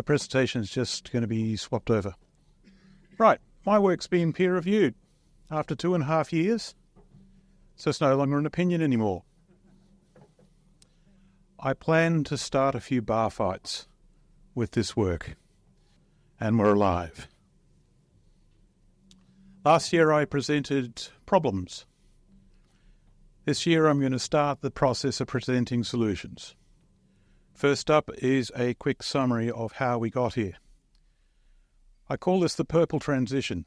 presentation is just going to be swapped over. Right, my work's been peer-reviewed after 2.5 years, so it's no longer an opinion anymore. I plan to start a few bar fights with this work, and we're alive. Last year I presented problems. This year I'm going to start the process of presenting solutions. First up is a quick summary of how we got here. I call this the purple transition.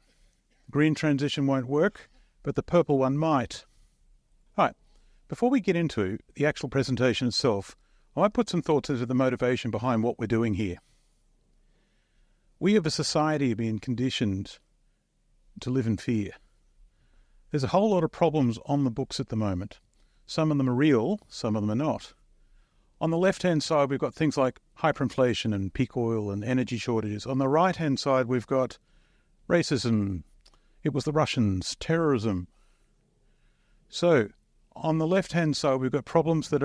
Green transition won't work, but the purple one might. Right, before we get into the actual presentation itself, I might put some thoughts into the motivation behind what we're doing here. We as a society have been conditioned to live in fear. There's a whole lot of problems on the books at the moment. Some of them are real, some of them are not. On the left-hand side, we've got things like hyperinflation and peak oil and energy shortages. On the right-hand side, we've got racism. It was the Russians, terrorism. So, on the left-hand side, we've got problems that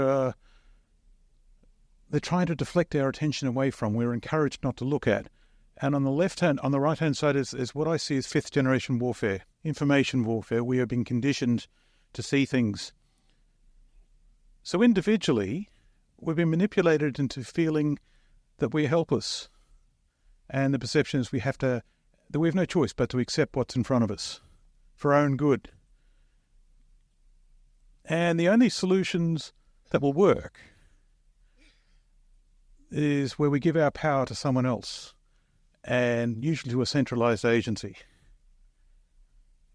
they're trying to deflect our attention away from. We're encouraged not to look at. And on the right-hand side is what I see as fifth-generation warfare, information warfare. We have been conditioned to see things. So individually, we've been manipulated into feeling that we're helpless. And the perception is that we have no choice but to accept what's in front of us for our own good. And the only solutions that will work is where we give our power to someone else, and usually to a centralized agency.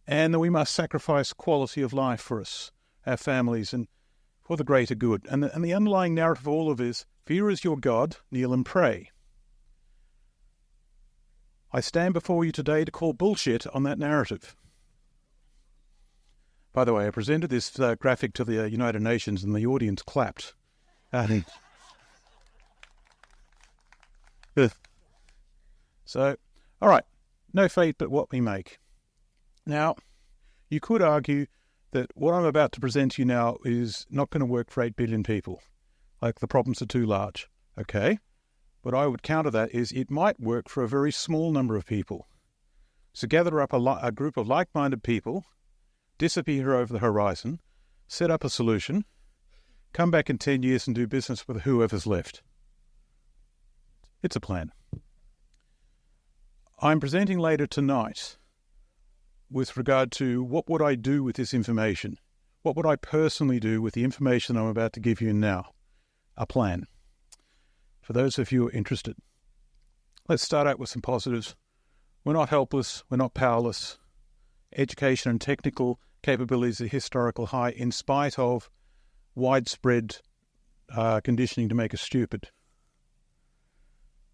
And that we must sacrifice quality of life for us, our families, and for the greater good. And the underlying narrative of all of this, fear is your God, kneel and pray. I stand before you today to call bullshit on that narrative. By the way, I presented this graphic to the United Nations and the audience clapped. So, all right, no fate but what we make. Now, you could argue that what I'm about to present to you now is not going to work for 8 billion people. Like, the problems are too large. Okay, what I would counter that is it might work for a very small number of people. So gather up a group of like-minded people, disappear over the horizon, set up a solution, come back in 10 years and do business with whoever's left. It's a plan. I'm presenting later tonight with regard to what would I do with this information? What would I personally do with the information I'm about to give you now? A plan. For those of you who are interested. Let's start out with some positives. We're not helpless. We're not powerless. Education and technical capabilities are historical high in spite of widespread conditioning to make us stupid.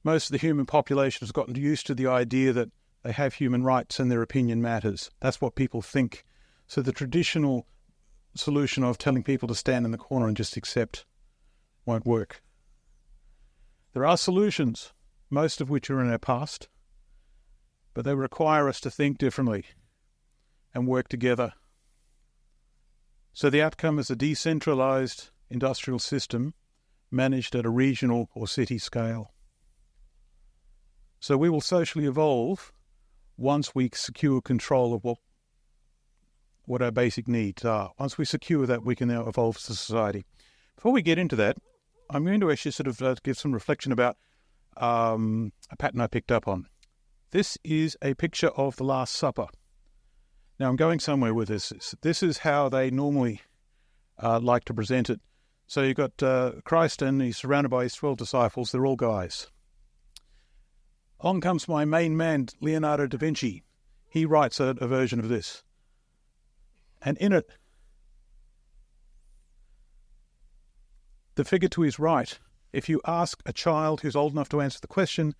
Most of the human population has gotten used to the idea that they have human rights and their opinion matters. That's what people think. So the traditional solution of telling people to stand in the corner and just accept won't work. There are solutions, most of which are in our past, but they require us to think differently and work together. So the outcome is a decentralized industrial system managed at a regional or city scale. So we will socially evolve once we secure control of what our basic needs are. Once we secure that, we can now evolve as a society. Before we get into that, I'm going to actually sort of give some reflection about a pattern I picked up on. This is a picture of the Last Supper. Now, I'm going somewhere with this. This is how they normally like to present it. So you've got Christ and he's surrounded by his 12 disciples. They're all guys. On comes my main man, Leonardo da Vinci. He writes a version of this. And in it, the figure to his right, if you ask a child who's old enough to answer the question,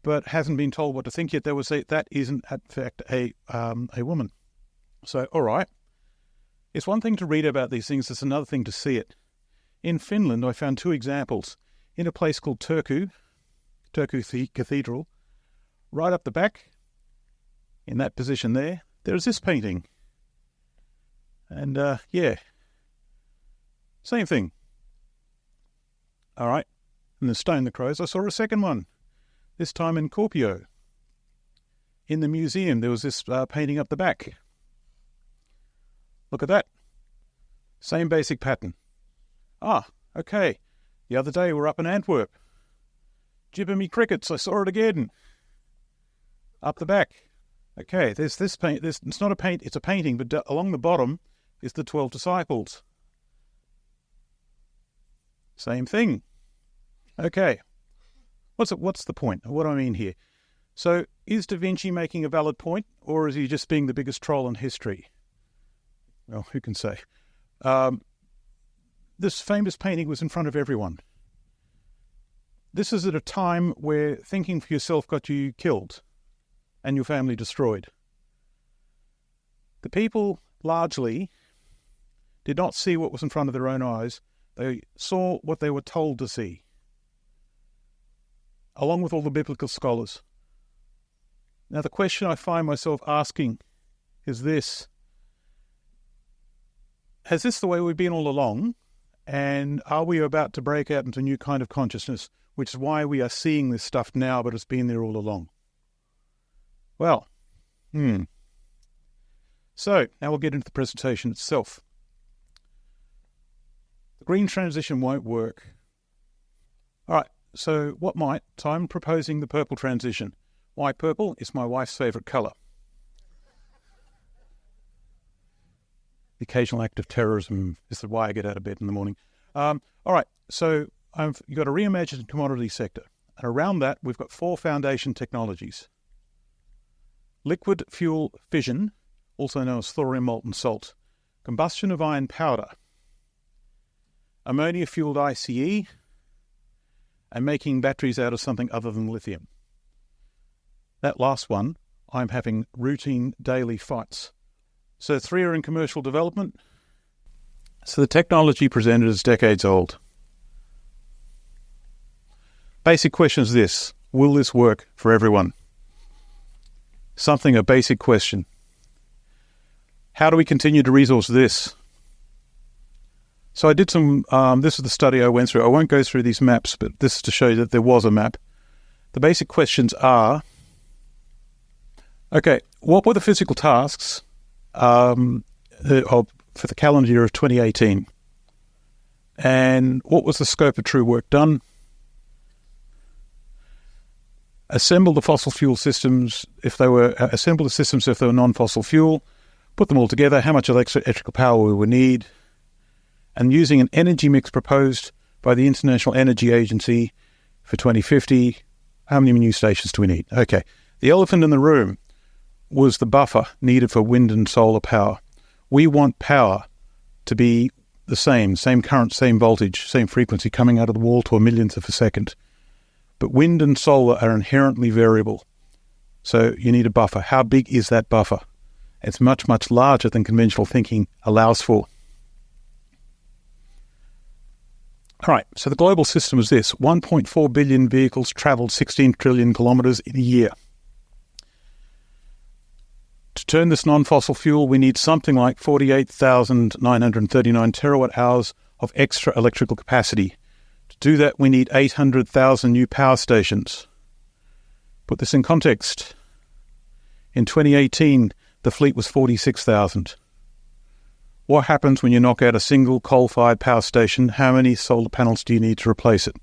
but hasn't been told what to think yet, they will say that isn't, in fact, a woman. So, all right. It's one thing to read about these things, it's another thing to see it. In Finland, I found 2 examples. In a place called Turku Cathedral, right up the back, in that position there's this painting. And, same thing. All right. And the Stone the Crows, I saw a second one. this time in Kuopio. In the museum, there was this painting up the back. Look at that. Same basic pattern. Okay. The other day we're up in Antwerp. Gibber me crickets, I saw it again. Up the back. Okay, there's this paint. It's not a paint, it's a painting, but along the bottom is the 12 disciples. Same thing. Okay. What's the point? What do I mean here? So, is Da Vinci making a valid point, or is he just being the biggest troll in history? Well, who can say? This famous painting was in front of everyone. This is at a time where thinking for yourself got you killed and your family destroyed. The people largely did not see what was in front of their own eyes. They saw what they were told to see, along with all the biblical scholars. Now, the question I find myself asking is this. Has this the way we've been all along? And are we about to break out into a new kind of consciousness, which is why we are seeing this stuff now, but it's been there all along? Well, So, now we'll get into the presentation itself. The green transition won't work. All right, so what might? So I'm proposing the purple transition. Why purple? It's my wife's favourite colour. The occasional act of terrorism is why I get out of bed in the morning. All right, so you've got a reimagined commodity sector. And around that, we've got 4 foundation technologies. Liquid fuel fission, also known as thorium molten salt. Combustion of iron powder. Ammonia-fueled ICE. And making batteries out of something other than lithium. That last one, I'm having routine daily fights. So 3 are in commercial development. So the technology presented is decades old. Basic question is this: will this work for everyone? A basic question. How do we continue to resource this? So I did some, this is the study I went through. I won't go through these maps, but this is to show you that there was a map. The basic questions are, okay, what were the physical tasks for the calendar year of 2018? And what was the scope of true work done? Assemble the fossil fuel systems if they were non-fossil fuel. Put them all together. How much electrical power we would need? And using an energy mix proposed by the International Energy Agency for 2050, how many new stations do we need? Okay. The elephant in the room was the buffer needed for wind and solar power. We want power to be the same current, same voltage, same frequency coming out of the wall to a millionth of a second. But wind and solar are inherently variable. So you need a buffer. How big is that buffer? It's much, much larger than conventional thinking allows for. All right, so the global system is this. 1.4 billion vehicles traveled 16 trillion kilometres in a year. To turn this non-fossil fuel, we need something like 48,939 terawatt hours of extra electrical capacity. To do that, we need 800,000 new power stations. Put this in context. In 2018, the fleet was 46,000. What happens when you knock out a single coal-fired power station? How many solar panels do you need to replace it?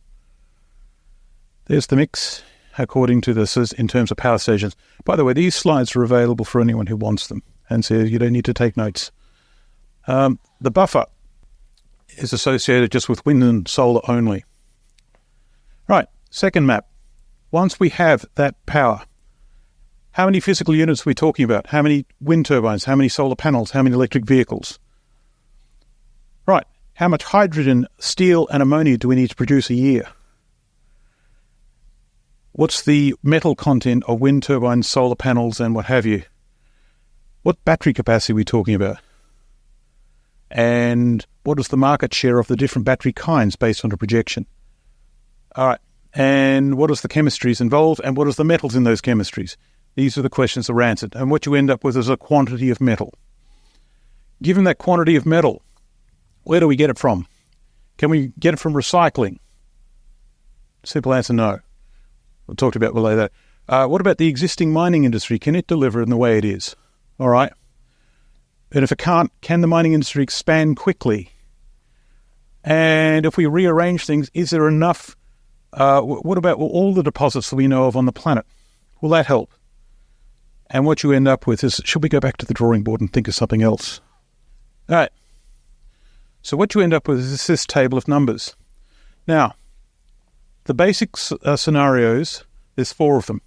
There's the mix, according to this, in terms of power stations. By the way, these slides are available for anyone who wants them, and so you don't need to take notes. The buffer is associated just with wind and solar only. Right, second map. Once we have that power, how many physical units are we talking about? How many wind turbines? How many solar panels? How many electric vehicles? Right, how much hydrogen, steel and ammonia do we need to produce a year? What's the metal content of wind turbines, solar panels and what have you? What battery capacity are we talking about? And what is the market share of the different battery kinds based on a projection? All right, and what is the chemistries involved and what is the metals in those chemistries? These are the questions that are answered. And what you end up with is a quantity of metal. Given that quantity of metal, where do we get it from? Can we get it from recycling? Simple answer, no. We'll talk about later. What about the existing mining industry? Can it deliver in the way it is? All right. And if it can't, can the mining industry expand quickly? And if we rearrange things, is there enough? What about all the deposits that we know of on the planet? Will that help? And what you end up with is, should we go back to the drawing board and think of something else? All right. So what you end up with is this table of numbers. Now, the basic scenarios, there's 4 of them.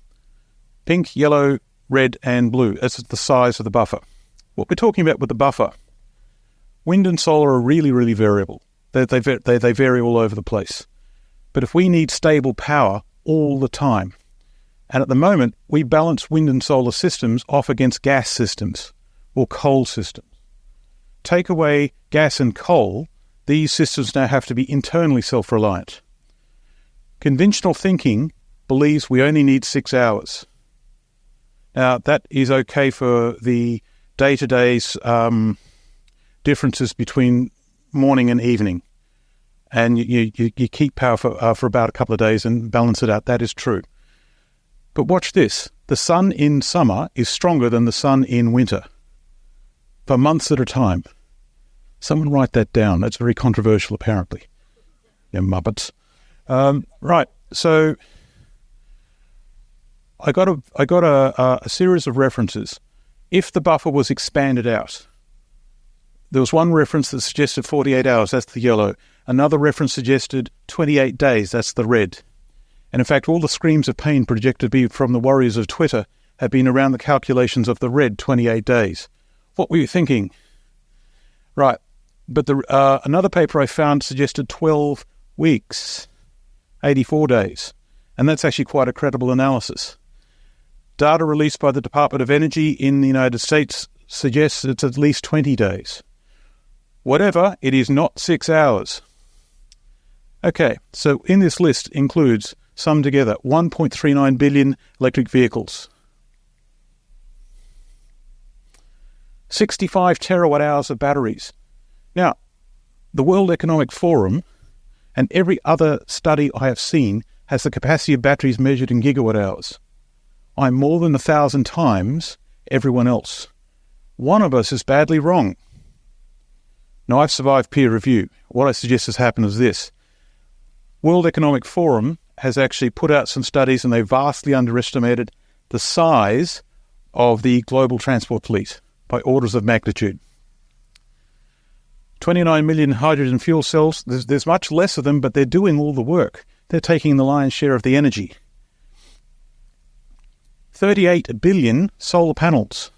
Pink, yellow, red, and blue. That's the size of the buffer. What we're talking about with the buffer, wind and solar are really, really variable. They vary all over the place. But if we need stable power all the time, and at the moment, we balance wind and solar systems off against gas systems or coal systems. Take away gas and coal, these systems now have to be internally self-reliant. Conventional thinking believes we only need 6 hours. Now, that is okay for the day-to-day differences between morning and evening. And you keep power for about a couple of days and balance it out. That is true. But watch this. The sun in summer is stronger than the sun in winter for months at a time. Someone write that down. That's very controversial, apparently. You muppets. Right. So I got a series of references. If the buffer was expanded out, there was one reference that suggested 48 hours. That's the yellow. Another reference suggested 28 days. That's the red. And in fact, all the screams of pain projected from the warriors of Twitter have been around the calculations of the red 28 days. What were you thinking? Right. But another paper I found suggested 12 weeks, 84 days. And that's actually quite a credible analysis. Data released by the Department of Energy in the United States suggests it's at least 20 days. Whatever, it is not 6 hours. Okay, so in this list includes, summed together, 1.39 billion electric vehicles, 65 terawatt hours of batteries. Now, the World Economic Forum and every other study I have seen has the capacity of batteries measured in gigawatt hours. I'm more than 1,000 times everyone else. One of us is badly wrong. Now, I've survived peer review. What I suggest has happened is this. World Economic Forum has actually put out some studies and they vastly underestimated the size of the global transport fleet by orders of magnitude. 29 million hydrogen fuel cells, there's much less of them, but they're doing all the work. They're taking the lion's share of the energy. 38 billion solar panels.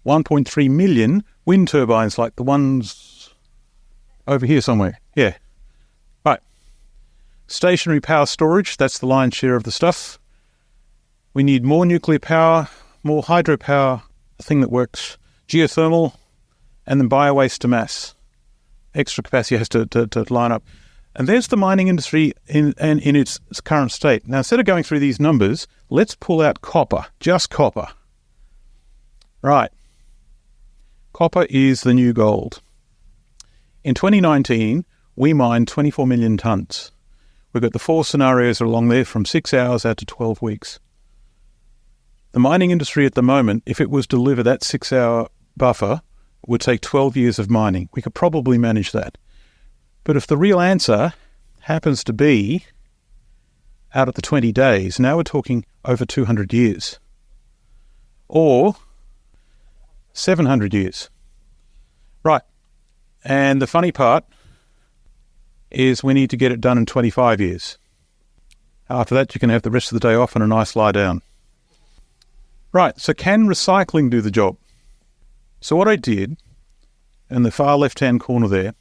1.3 million wind turbines like the ones over here somewhere. Yeah. Right. Stationary power storage, that's the lion's share of the stuff. We need more nuclear power, more hydropower, a thing that works, geothermal, and then biowaste to mass. Extra capacity has to line up. And there's the mining industry in its current state. Now, instead of going through these numbers, let's pull out copper, just copper. Right. Copper is the new gold. In 2019, we mined 24 million tonnes. We've got the 4 scenarios along there from 6 hours out to 12 weeks. The mining industry at the moment, if it was to deliver that 6-hour buffer, would take 12 years of mining. We could probably manage that. But if the real answer happens to be out of the 20 days, now we're talking over 200 years. Or 700 years. Right. And the funny part is we need to get it done in 25 years. After that, you can have the rest of the day off and a nice lie down. Right. So can recycling do the job? So what I did, in the far left-hand corner there,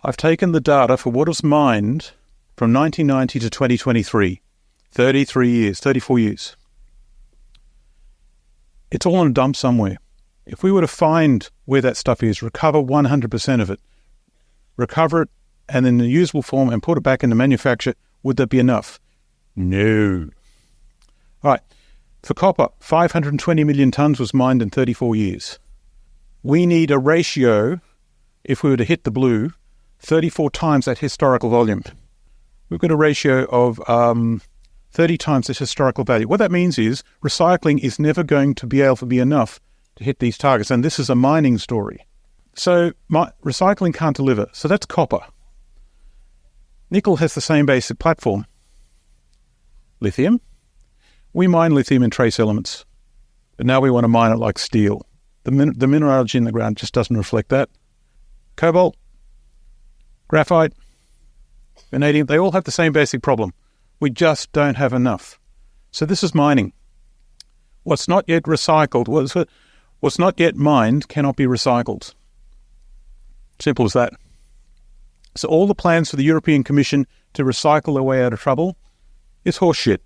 I've taken the data for what was mined from 1990 to 2023, 34 years. It's all in a dump somewhere. If we were to find where that stuff is, recover 100% of it, recover it, and in a usable form and put it back into manufacture, would that be enough? No. All right. For copper, 520 million tonnes was mined in 34 years. We need a ratio, if we were to hit the blue, 34 times that historical volume. We've got a ratio of 30 times its historical value. What that means is recycling is never going to be able to be enough to hit these targets. And this is a mining story. So recycling can't deliver. So that's copper. Nickel has the same basic platform. Lithium. We mine lithium in trace elements, but now we want to mine it like steel. The mineralogy in the ground just doesn't reflect that. Cobalt, graphite, vanadium, they all have the same basic problem. We just don't have enough. So this is mining. What's not yet recycled, what's not yet mined cannot be recycled. Simple as that. So all the plans for the European Commission to recycle their way out of trouble is horseshit.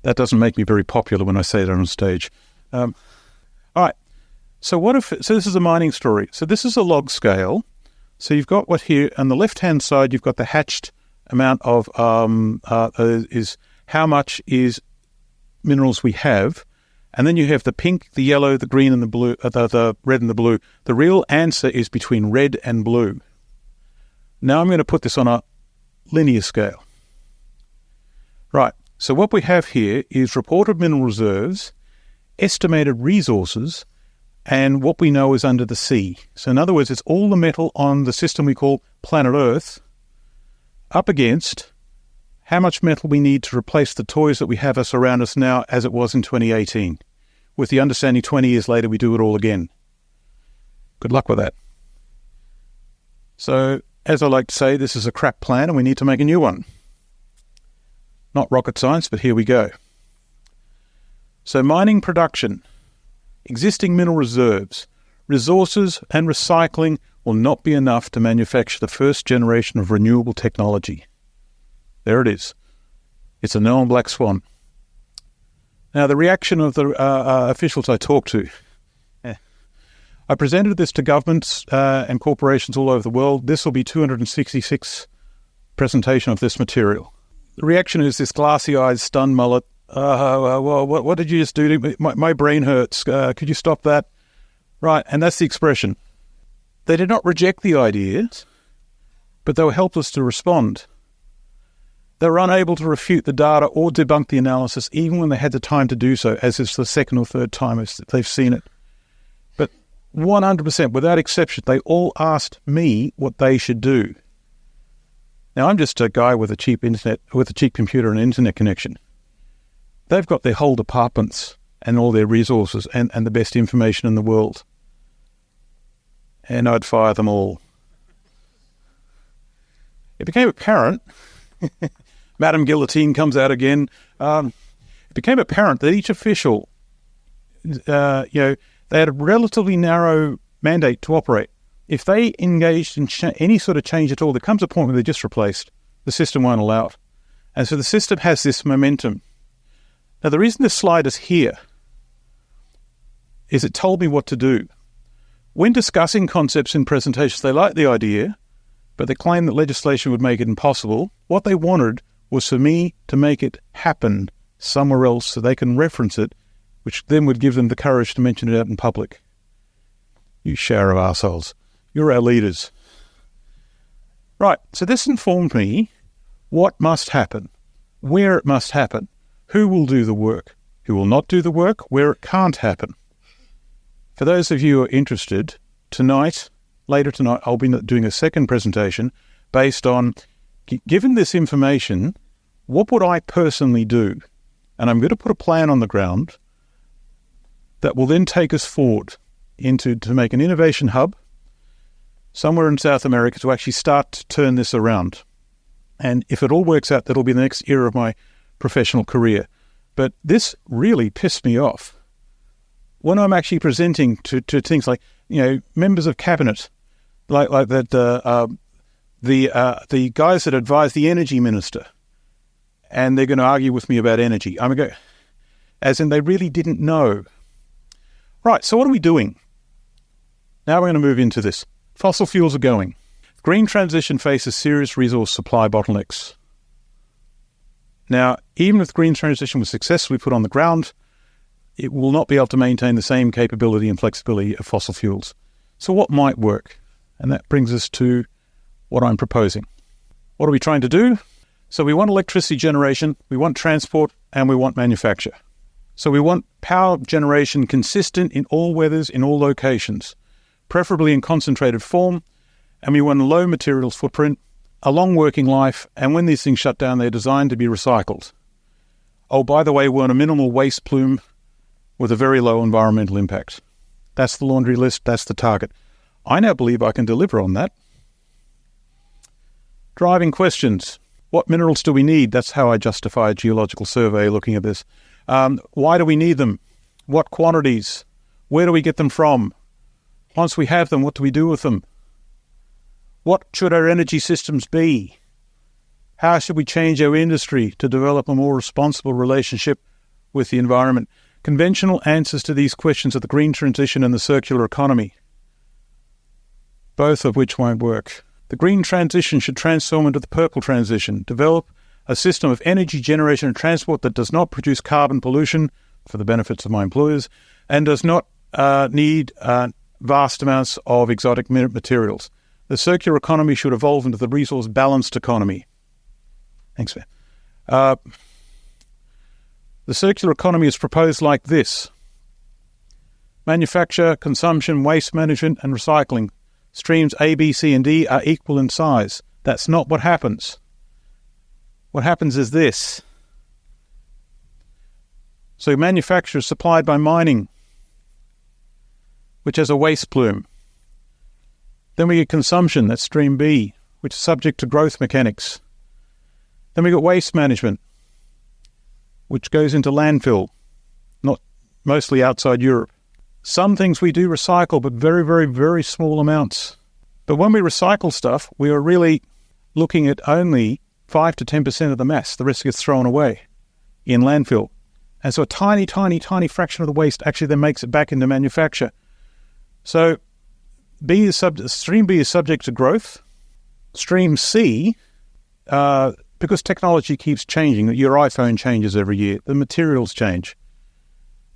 That doesn't make me very popular when I say that on stage. All right. So this is a mining story. So this is a log scale. So you've got what here on the left-hand side, you've got the hatched amount of is how much is minerals we have. And then you have the pink, the yellow, the green, and the blue, the red and the blue. The real answer is between red and blue. Now I'm going to put this on a linear scale. Right. So what we have here is reported mineral reserves, estimated resources, and what we know is under the sea. So in other words, it's all the metal on the system we call planet Earth up against how much metal we need to replace the toys that we have us around us now as it was in 2018, with the understanding 20 years later we do it all again. Good luck with that. So, as I like to say, this is a crap plan and we need to make a new one. Not rocket science, but here we go. So mining production, existing mineral reserves, resources and recycling will not be enough to manufacture the first generation of renewable technology. There it is. It's a known black swan. Now, the reaction of the officials I talked to. I presented this to governments and corporations all over the world. This will be 266th presentation of this material. The reaction is this glassy-eyed, stunned mullet. What did you just do to me? My brain hurts. Could you stop that? Right, and that's the expression. They did not reject the ideas, but they were helpless to respond. They were unable to refute the data or debunk the analysis, even when they had the time to do so, as is the second or third time they've seen it. But 100%, without exception, they all asked me what they should do. Now, I'm just a guy with a cheap computer and internet connection. They've got their whole departments and all their resources and the best information in the world. And I'd fire them all. It became apparent, Madame Guillotine comes out again, it became apparent that each official, they had a relatively narrow mandate to operate. If they engaged in any sort of change at all, there comes a point where they're just replaced. The system won't allow it. And so the system has this momentum. Now, the reason this slide is here is it told me what to do. When discussing concepts in presentations, they liked the idea, but they claimed that legislation would make it impossible. What they wanted was for me to make it happen somewhere else so they can reference it, which then would give them the courage to mention it out in public. You shower of arseholes. You're our leaders. Right, so this informed me what must happen, where it must happen, who will do the work, who will not do the work, where it can't happen. For those of you who are interested, later tonight, I'll be doing a second presentation based on, given this information, what would I personally do? And I'm going to put a plan on the ground that will then take us forward to make an innovation hub somewhere in South America to actually start to turn this around. And if it all works out, that'll be the next era of my professional career. But this really pissed me off. When I'm actually presenting to things like, members of cabinet, like that, the guys that advise the energy minister, and they're going to argue with me about energy. I'm going to go, as in they really didn't know. Right, so what are we doing? Now we're going to move into this. Fossil fuels are going. Green transition faces serious resource supply bottlenecks. Now, even if green transition was successfully put on the ground, it will not be able to maintain the same capability and flexibility of fossil fuels. So what might work? And that brings us to what I'm proposing. What are we trying to do? So we want electricity generation, we want transport, and we want manufacture. So we want power generation consistent in all weathers, in all locations, preferably in concentrated form, and we want a low materials footprint, a long working life, and when these things shut down, they're designed to be recycled. Oh, by the way, we want a minimal waste plume with a very low environmental impact. That's the laundry list, that's the target. I now believe I can deliver on that. Driving questions. What minerals do we need? That's how I justify a geological survey looking at this. Why do we need them? What quantities? Where do we get them from? Once we have them, what do we do with them? What should our energy systems be? How should we change our industry to develop a more responsible relationship with the environment? Conventional answers to these questions are the green transition and the circular economy, both of which won't work. The green transition should transform into the purple transition, develop a system of energy generation and transport that does not produce carbon pollution for the benefits of my employers and does not need vast amounts of exotic materials. The circular economy should evolve into the resource-balanced economy. Thanks, man. The circular economy is proposed like this. Manufacture, consumption, waste management, and recycling. Streams A, B, C, and D are equal in size. That's not what happens. What happens is this. So manufacture is supplied by mining, which has a waste plume. Then we get consumption, that's stream B, which is subject to growth mechanics. Then we got waste management, which goes into landfill, not mostly outside Europe. Some things we do recycle, but very, very, very small amounts. But when we recycle stuff, we are really looking at only 5 to 10% of the mass. The rest gets thrown away in landfill. And so a tiny, tiny, tiny fraction of the waste actually then makes it back into manufacture. So stream B is subject to growth. Stream C, because technology keeps changing, your iPhone changes every year, the materials change.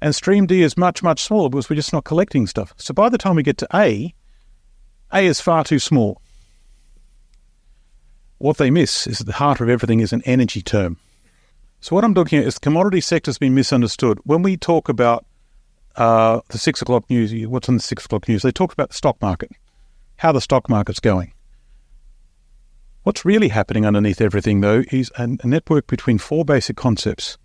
And stream D is much, much smaller because we're just not collecting stuff. So by the time we get to A is far too small. What they miss is at the heart of everything is an energy term. So what I'm looking at is the commodity sector has been misunderstood. When we talk about the 6 o'clock news, what's on the 6 o'clock news, they talk about the stock market, how the stock market's going. What's really happening underneath everything, though, is a network between 4 basic concepts.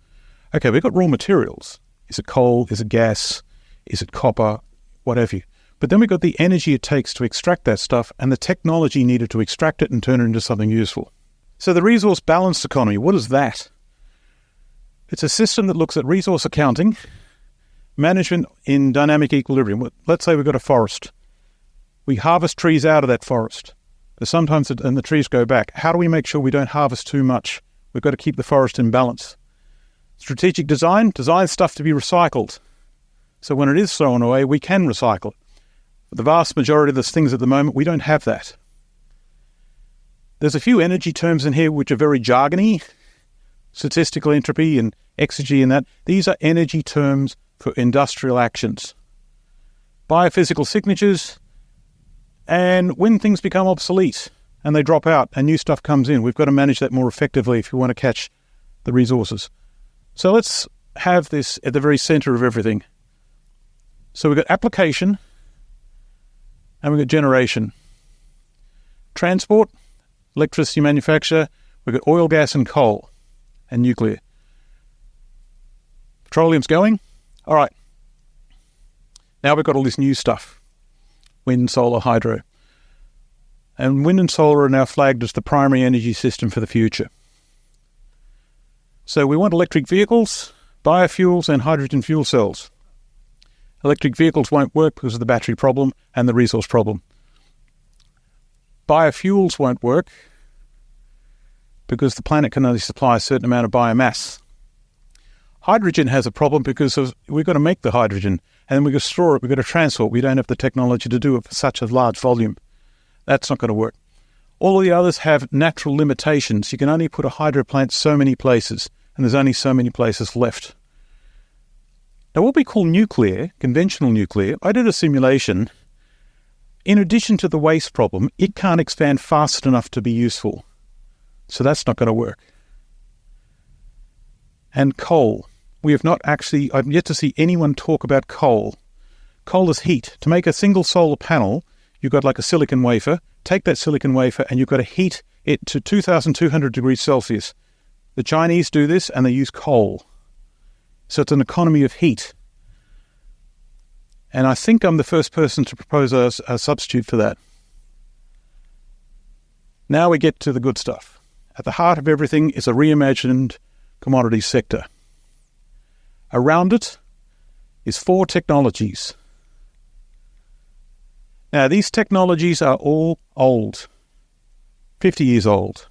Okay, we've got raw materials. Is it coal? Is it gas? Is it copper? What have you. But then we've got the energy it takes to extract that stuff and the technology needed to extract it and turn it into something useful. So the resource-balanced economy, what is that? It's a system that looks at resource accounting, management in dynamic equilibrium. Let's say we've got a forest. We harvest trees out of that forest. But sometimes the trees go back. How do we make sure we don't harvest too much? We've got to keep the forest in balance. Strategic design stuff to be recycled. So when it is thrown away, we can recycle it. But the vast majority of the things at the moment, we don't have that. There's a few energy terms in here which are very jargony, statistical entropy and exergy and that. These are energy terms for industrial actions. Biophysical signatures, and when things become obsolete and they drop out and new stuff comes in, we've got to manage that more effectively if we want to catch the resources. So let's have this at the very center of everything. So we've got application and we've got generation. Transport, electricity manufacture, we've got oil, gas and coal and nuclear. Petroleum's going. All right. Now we've got all this new stuff. Wind, solar, hydro. And wind and solar are now flagged as the primary energy system for the future. So we want electric vehicles, biofuels, and hydrogen fuel cells. Electric vehicles won't work because of the battery problem and the resource problem. Biofuels won't work because the planet can only supply a certain amount of biomass. Hydrogen has a problem because we've got to make the hydrogen and then we've got to store it, we've got to transport. We don't have the technology to do it for such a large volume. That's not going to work. All of the others have natural limitations. You can only put a hydro plant so many places, and there's only so many places left. Now, what we call nuclear, conventional nuclear, I did a simulation. In addition to the waste problem, it can't expand fast enough to be useful. So that's not going to work. and coal. I've yet to see anyone talk about coal. Coal is heat. To make a single solar panel, you've got like a silicon wafer. Take that silicon wafer and you've got to heat it to 2,200 degrees Celsius. The Chinese do this and they use coal. So it's an economy of heat. And I think I'm the first person to propose a substitute for that. Now we get to the good stuff. At the heart of everything is a reimagined commodity sector. Around it is 4 technologies. Now, these technologies are all old, 50 years old.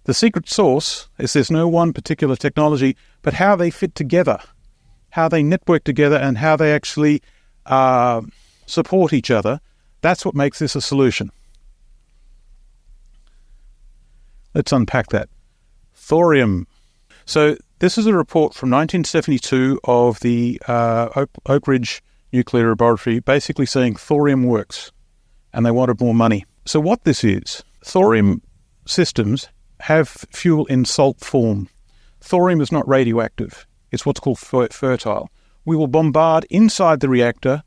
The secret sauce is there's no one particular technology, but how they fit together, how they network together, and how they actually support each other. That's what makes this a solution. Let's unpack that. Thorium. So this is a report from 1972 of the Oak Ridge Nuclear Laboratory, basically saying thorium works, and they wanted more money. So what this is, thorium systems have fuel in salt form. Thorium is not radioactive. It's what's called fertile. We will bombard inside the reactor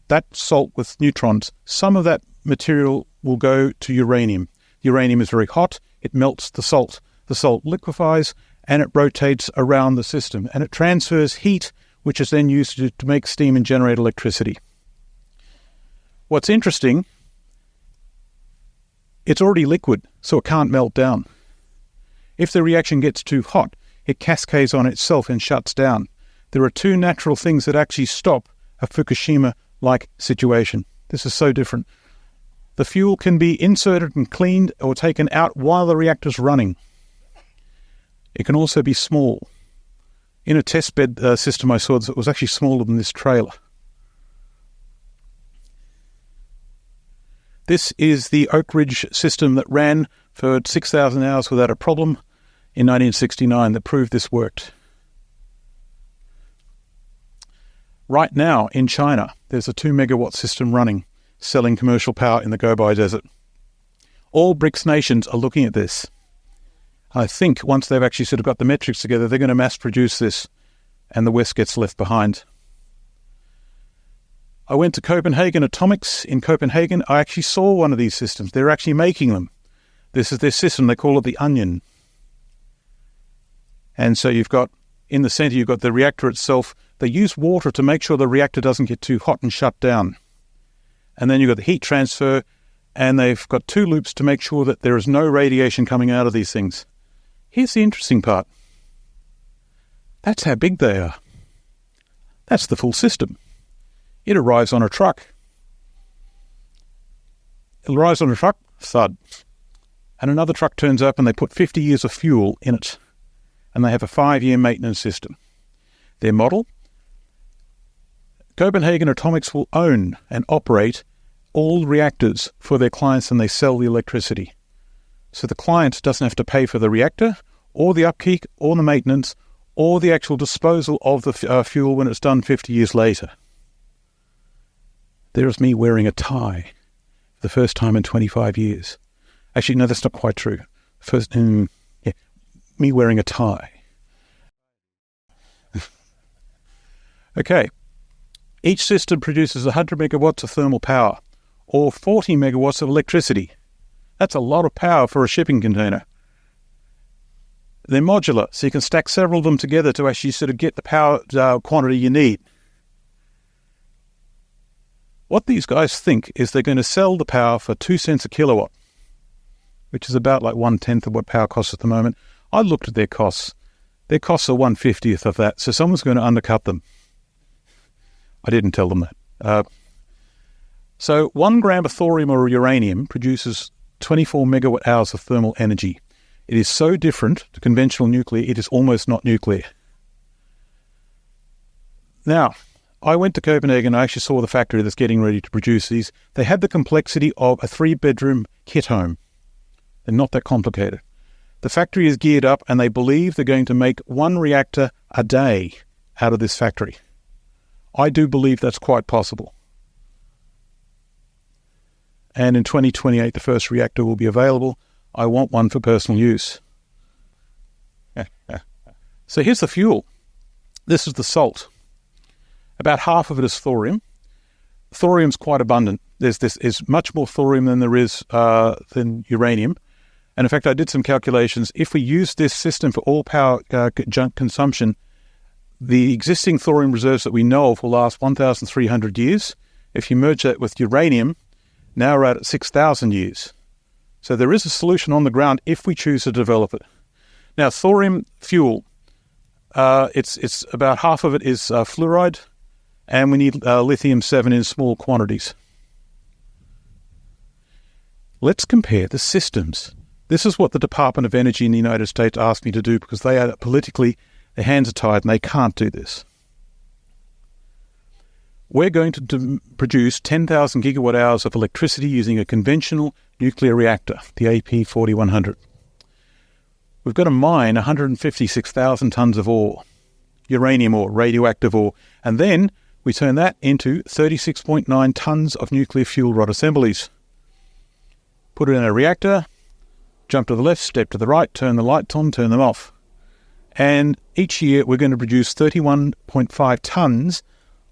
that salt with neutrons. Some of that material will go to uranium. Uranium is very hot. It melts the salt. The salt liquefies and it rotates around the system and it transfers heat, which is then used to make steam and generate electricity. What's interesting, it's already liquid, so it can't melt down. If the reaction gets too hot, it cascades on itself and shuts down. There are 2 natural things that actually stop a Fukushima-like situation. This is so different. The fuel can be inserted and cleaned or taken out while the reactor's running. It can also be small. In a testbed system I saw, it was actually smaller than this trailer. This is the Oak Ridge system that ran for 6,000 hours without a problem in 1969 that proved this worked. Right now in China, there's a 2 megawatt system running, selling commercial power in the Gobi Desert. All BRICS nations are looking at this. I think once they've actually sort of got the metrics together, they're going to mass produce this and the West gets left behind. I went to Copenhagen Atomics in Copenhagen. I actually saw one of these systems. They're actually making them. This is their system. They call it the Onion. And so you've got, in the center, you've got the reactor itself. They use water to make sure the reactor doesn't get too hot and shut down. And then you've got the heat transfer, and they've got 2 loops to make sure that there is no radiation coming out of these things. Here's the interesting part. That's how big they are. That's the full system. It arrives on a truck. It arrives on a truck, thud. And another truck turns up and they put 50 years of fuel in it. And they have a 5-year maintenance system. Their model, Copenhagen Atomics will own and operate all reactors for their clients and they sell the electricity. So the client doesn't have to pay for the reactor or the upkeep or the maintenance or the actual disposal of the fuel when it's done 50 years later. There's me wearing a tie for the first time in 25 years. Actually, no, that's not quite true. Me wearing a tie. Okay. Each system produces 100 megawatts of thermal power or 40 megawatts of electricity. That's a lot of power for a shipping container. They're modular, so you can stack several of them together to actually sort of get the power quantity you need. What these guys think is they're going to sell the power for 2 cents a kilowatt, which is about like 1/10 of what power costs at the moment. I looked at their costs. Their costs are 1/50th of that, so someone's going to undercut them. I didn't tell them that. So 1 gram of thorium or uranium produces 24 megawatt hours of thermal energy. It is so different to conventional nuclear, it is almost not nuclear. Now, I went to Copenhagen. I actually saw the factory that's getting ready to produce these. They had the complexity of a 3-bedroom kit home. They're not that complicated. The factory is geared up and they believe they're going to make 1 reactor a day out of this factory. I do believe that's quite possible. And in 2028, the first reactor will be available. I want one for personal use. So here's the fuel. This is the salt. About half of it is thorium. Thorium's quite abundant. There's much more thorium than there is than uranium. And in fact, I did some calculations. If we use this system for all power consumption, the existing thorium reserves that we know of will last 1,300 years. If you merge that with uranium, now we're at 6,000 years. So there is a solution on the ground if we choose to develop it. Now, thorium fuel, it's about half of it is fluoride, and we need lithium-7 in small quantities. Let's compare the systems. This is what the Department of Energy in the United States asked me to do because they are politically, their hands are tied and they can't do this. We're going to produce 10,000 gigawatt hours of electricity using a conventional nuclear reactor, the AP4100. We've got to mine 156,000 tons of ore, uranium ore, radioactive ore, and then we turn that into 36.9 tons of nuclear fuel rod assemblies. Put it in a reactor, jump to the left, step to the right, turn the lights on, turn them off. And each year we're going to produce 31.5 tons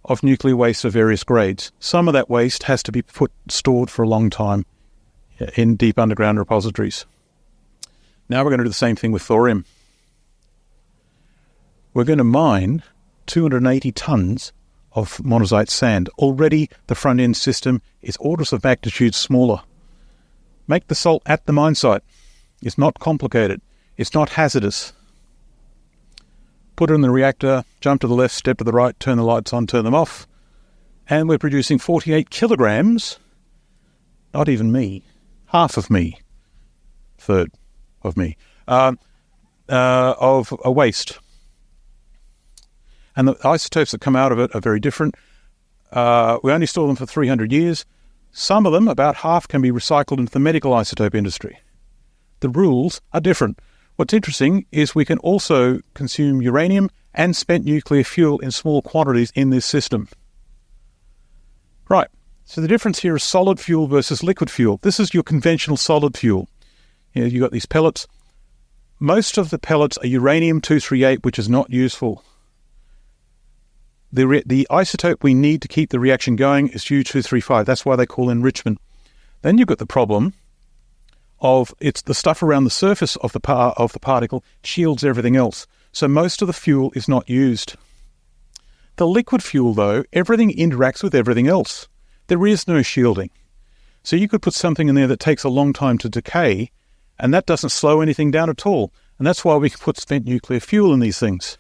of nuclear waste of various grades. Some of that waste has to be stored for a long time in deep underground repositories. Now we're going to do the same thing with thorium. We're going to mine 280 tons of monazite sand. Already the front-end system is orders of magnitude smaller. Make the salt at the mine site. It's not complicated. It's not hazardous. Put it in the reactor, jump to the left, step to the right, turn the lights on, turn them off. And we're producing 48 kilograms, not even me, half of me, third of me, of a waste. And the isotopes that come out of it are very different. We only store them for 300 years. Some of them, about half, can be recycled into the medical isotope industry. The rules are different. What's interesting is we can also consume uranium and spent nuclear fuel in small quantities in this system. Right, so the difference here is solid fuel versus liquid fuel. This is your conventional solid fuel. You've got these pellets. Most of the pellets are uranium-238, which is not useful. The isotope we need to keep the reaction going is U-235. That's why they call enrichment. Then you've got the problem of it's the stuff around the surface of the particle shields everything else. So most of the fuel is not used. The liquid fuel, though, everything interacts with everything else. There is no shielding. So you could put something in there that takes a long time to decay, and that doesn't slow anything down at all. And that's why we can put spent nuclear fuel in these things.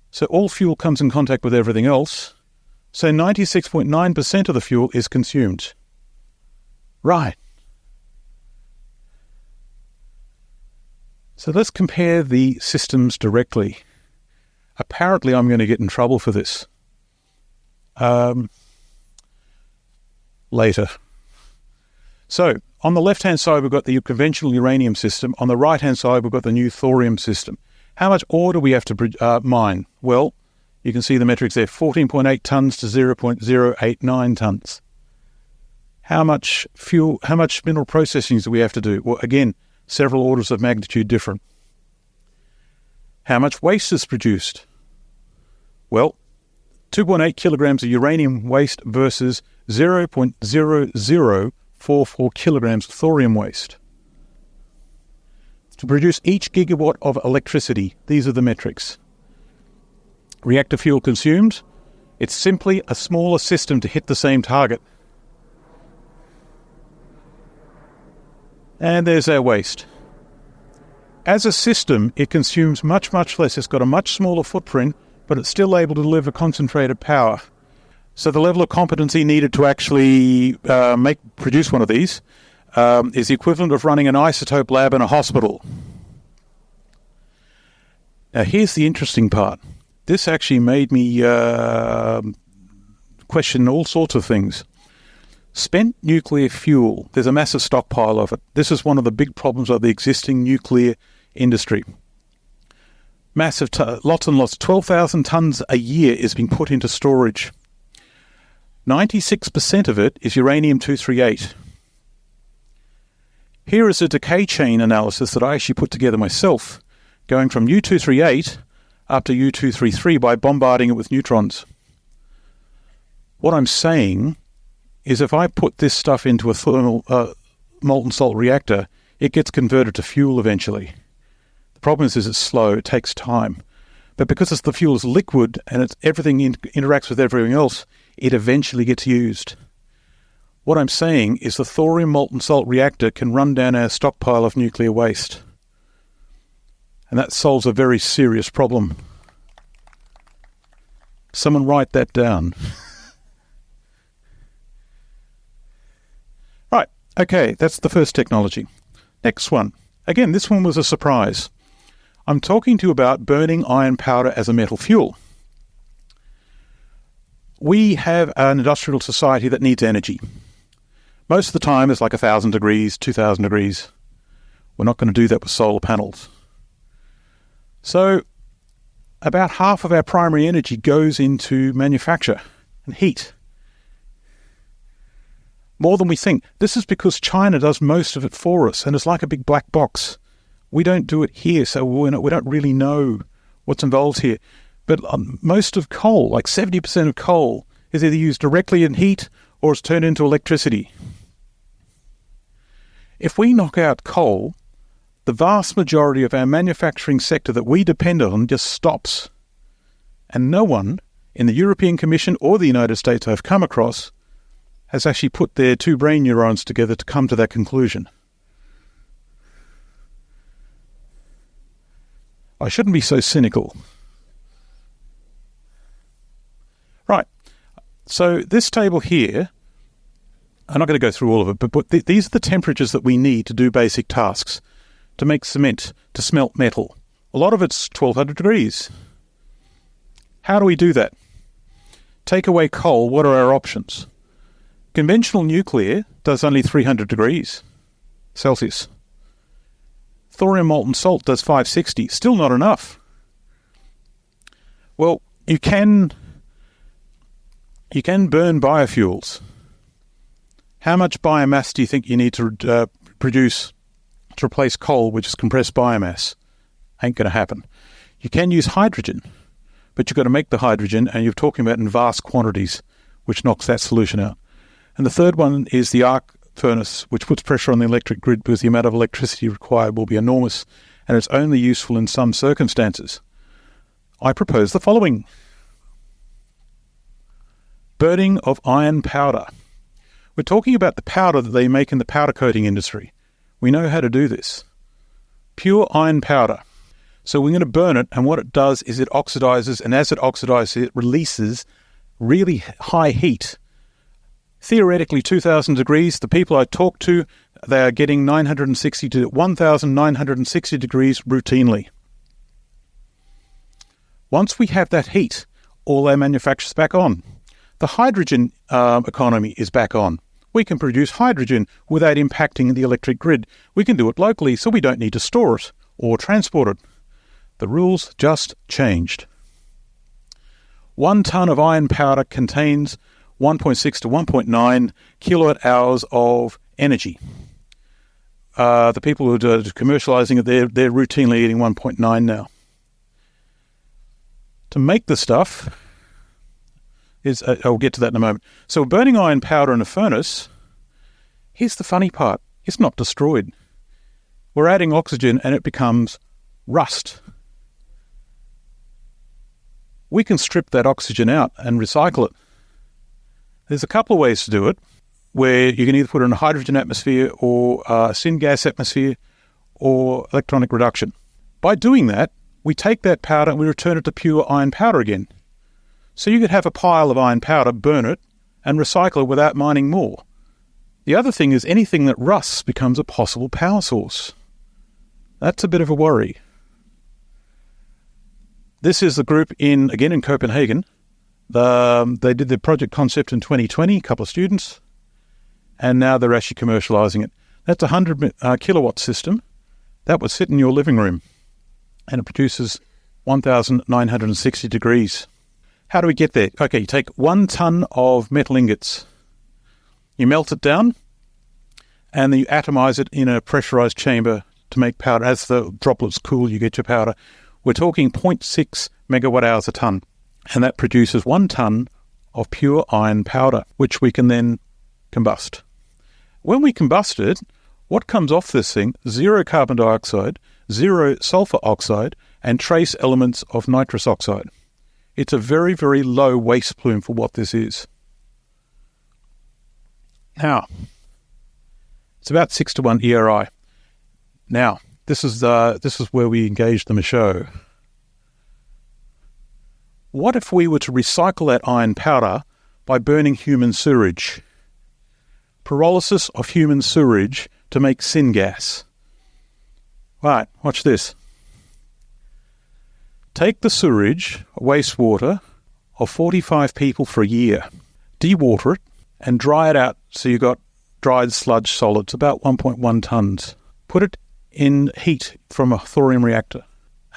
So all fuel comes in contact with everything else. So 96.9% of the fuel is consumed. Right. So let's compare the systems directly. Apparently I'm going to get in trouble for this. Later. So on the left-hand side, we've got the conventional uranium system. On the right-hand side, we've got the new thorium system. How much ore do we have to mine? Well, you can see the metrics there, 14.8 tons to 0.089 tons. How much fuel, how much mineral processing do we have to do? Well, again, several orders of magnitude different. How much waste is produced? Well, 2.8 kilograms of uranium waste versus 0.0044 kilograms of thorium waste. To produce each gigawatt of electricity, these are the metrics. Reactor fuel consumed, it's simply a smaller system to hit the same target. And there's our waste. As a system, it consumes much, much less. It's got a much smaller footprint, but it's still able to deliver concentrated power. So the level of competency needed to actually produce one of these is the equivalent of running an isotope lab in a hospital. Now, here's the interesting part. This actually made me question all sorts of things. Spent nuclear fuel, there's a massive stockpile of it. This is one of the big problems of the existing nuclear industry. Massive, lots and lots, 12,000 tons a year is being put into storage. 96% of it is uranium-238. Here is a decay chain analysis that I actually put together myself, going from U-238 up to U-233 by bombarding it with neutrons. What I'm saying is if I put this stuff into a thermal molten salt reactor, it gets converted to fuel eventually. The problem is it's slow, it takes time. But because the fuel is liquid and everything interacts with everything else, it eventually gets used. What I'm saying is the thorium molten salt reactor can run down our stockpile of nuclear waste. And that solves a very serious problem. Someone write that down. Right, okay, that's the first technology. Next one. Again, this one was a surprise. I'm talking to you about burning iron powder as a metal fuel. We have an industrial society that needs energy. Most of the time it's like 1,000 degrees, 2,000 degrees. We're not going to do that with solar panels. So about half of our primary energy goes into manufacture and heat. More than we think. This is because China does most of it for us, and it's like a big black box. We don't do it here, so we don't really know what's involved here. But most of coal, like 70% of coal, is either used directly in heat or is turned into electricity. If we knock out coal, the vast majority of our manufacturing sector that we depend on just stops. And no one in the European Commission or the United States I've come across has actually put their two brain neurons together to come to that conclusion. I shouldn't be so cynical. Right, so this table here, I'm not going to go through all of it, but these are the temperatures that we need to do basic tasks, to make cement, to smelt metal. A lot of it's 1,200 degrees. How do we do that? Take away coal, what are our options? Conventional nuclear does only 300 degrees Celsius. Thorium molten salt does 560, still not enough. Well, you can burn biofuels. How much biomass do you think you need to produce to replace coal, which is compressed biomass? Ain't going to happen. You can use hydrogen, but you've got to make the hydrogen, and you're talking about in vast quantities, which knocks that solution out. And the third one is the arc furnace, which puts pressure on the electric grid because the amount of electricity required will be enormous, and it's only useful in some circumstances. I propose the following. Burning of iron powder. We're talking about the powder that they make in the powder coating industry. We know how to do this. Pure iron powder. So we're going to burn it, and what it does is it oxidizes, and as it oxidizes, it releases really high heat. Theoretically, 2,000 degrees. The people I talk to, they are getting 960 to 1,960 degrees routinely. Once we have that heat, all our manufacture's back on. The hydrogen economy is back on. We can produce hydrogen without impacting the electric grid. We can do it locally, so we don't need to store it or transport it. The rules just changed. 1 ton of iron powder contains 1.6 to 1.9 kilowatt hours of energy. The people who are commercializing it, they're routinely eating 1.9 now. To make the stuff, I'll get to that in a moment. So burning iron powder in a furnace, here's the funny part. It's not destroyed. We're adding oxygen and it becomes rust. We can strip that oxygen out and recycle it. There's a couple of ways to do it, where you can either put it in a hydrogen atmosphere or a syngas atmosphere or electronic reduction. By doing that, we take that powder and we return it to pure iron powder again. So you could have a pile of iron powder, burn it, and recycle it without mining more. The other thing is anything that rusts becomes a possible power source. That's a bit of a worry. This is the group in Copenhagen. They did the project concept in 2020, a couple of students, and now they're actually commercializing it. That's a 100 kilowatt system. That would sit in your living room, and it produces 1,960 degrees. How do we get there? Okay, you take 1 ton of metal ingots. You melt it down, and then you atomize it in a pressurized chamber to make powder. As the droplets cool, you get your powder. We're talking 0.6 megawatt hours a ton, and that produces 1 ton of pure iron powder, which we can then combust. When we combust it, what comes off this thing? 0 carbon dioxide, 0 sulfur oxide, and trace elements of nitrous oxide. It's a very, very low waste plume for what this is. Now, it's about 6-to-1 ERI. Now, this is where we engage the Michaux. What if we were to recycle that iron powder by burning human sewage? Pyrolysis of human sewage to make syngas. Right, watch this. Take the sewage, wastewater, of 45 people for a year, dewater it, and dry it out so you've got dried sludge solids, about 1.1 tonnes. Put it in heat from a thorium reactor.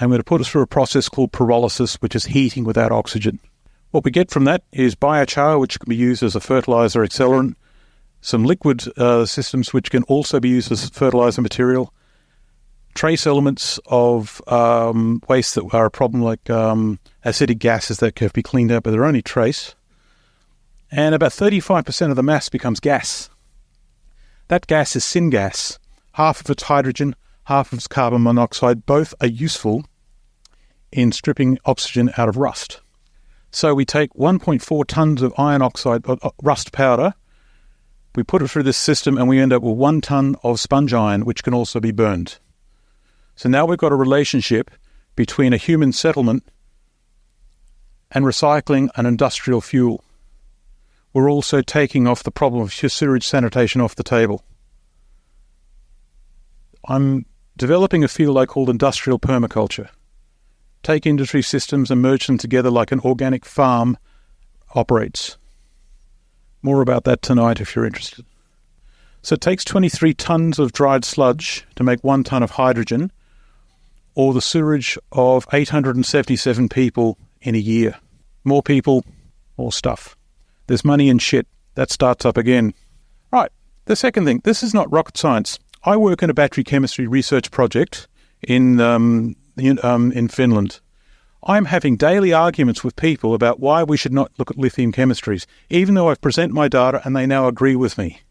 I'm going to put it through a process called pyrolysis, which is heating without oxygen. What we get from that is biochar, which can be used as a fertilizer accelerant, some liquid systems which can also be used as fertilizer material, trace elements of waste that are a problem, like acidic gases that can be cleaned out, but they're only trace. And about 35% of the mass becomes gas. That gas is syngas. Half of it's hydrogen, half of it's carbon monoxide. Both are useful in stripping oxygen out of rust. So we take 1.4 tons of iron oxide, rust powder, we put it through this system, and we end up with 1 ton of sponge iron, which can also be burned. So now we've got a relationship between a human settlement and recycling an industrial fuel. We're also taking off the problem of sewage sanitation off the table. I'm developing a field I call industrial permaculture. Take industry systems and merge them together like an organic farm operates. More about that tonight if you're interested. So it takes 23 tons of dried sludge to make 1 ton of hydrogen, or the sewage of 877 people in a year. More people, more stuff. There's money in shit. That starts up again. Right, the second thing, this is not rocket science. I work in a battery chemistry research project in Finland. I'm having daily arguments with people about why we should not look at lithium chemistries, even though I've presented my data and they now agree with me.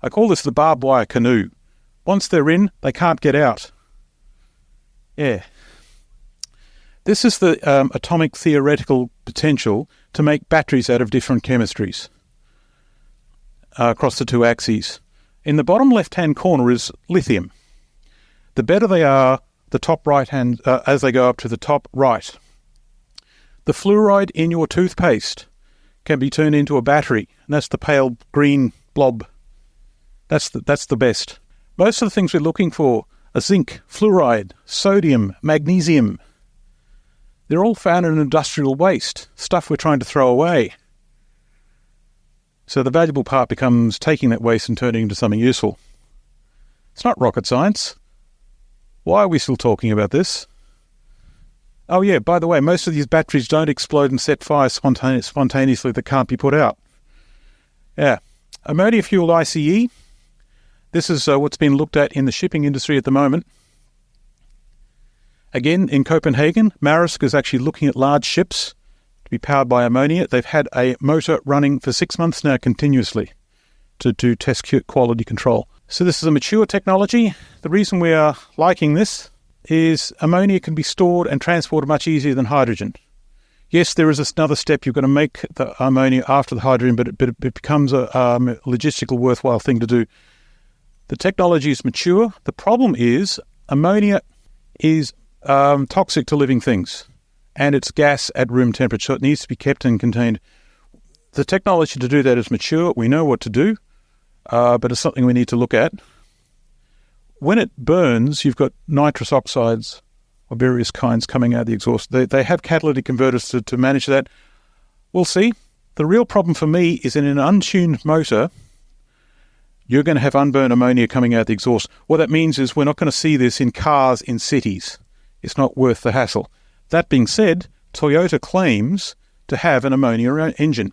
I call this the barbed wire canoe. Once they're in, they can't get out. Yeah. This is the atomic theoretical potential to make batteries out of different chemistries across the 2 axes. In the bottom left-hand corner is lithium. The better they are, the top right-hand, as they go up to the top right. The fluoride in your toothpaste can be turned into a battery, and that's the pale green blob. That's the best. Most of the things we're looking for are zinc, fluoride, sodium, magnesium. They're all found in industrial waste, stuff we're trying to throw away. So the valuable part becomes taking that waste and turning it into something useful. It's not rocket science. Why are we still talking about this? Oh yeah, by the way, most of these batteries don't explode and set fire spontaneously that can't be put out. Yeah. Ammonia-fueled ICE. This is what's been looked at in the shipping industry at the moment. Again, in Copenhagen, Maersk is actually looking at large ships to be powered by ammonia. They've had a motor running for 6 months now continuously to do test quality control. So this is a mature technology. The reason we are liking this is ammonia can be stored and transported much easier than hydrogen. Yes, there is another step. You've got to make the ammonia after the hydrogen, but it becomes a logistical worthwhile thing to do. The technology is mature. The problem is ammonia is toxic to living things, and it's gas at room temperature. It needs to be kept and contained. The technology to do that is mature. We know what to do, but it's something we need to look at. When it burns, you've got nitrous oxides of various kinds coming out of the exhaust. They have catalytic converters to manage that. We'll see. The real problem for me is in an untuned motor, you're going to have unburned ammonia coming out of the exhaust. What that means is we're not going to see this in cars in cities. It's not worth the hassle. That being said, Toyota claims to have an ammonia engine.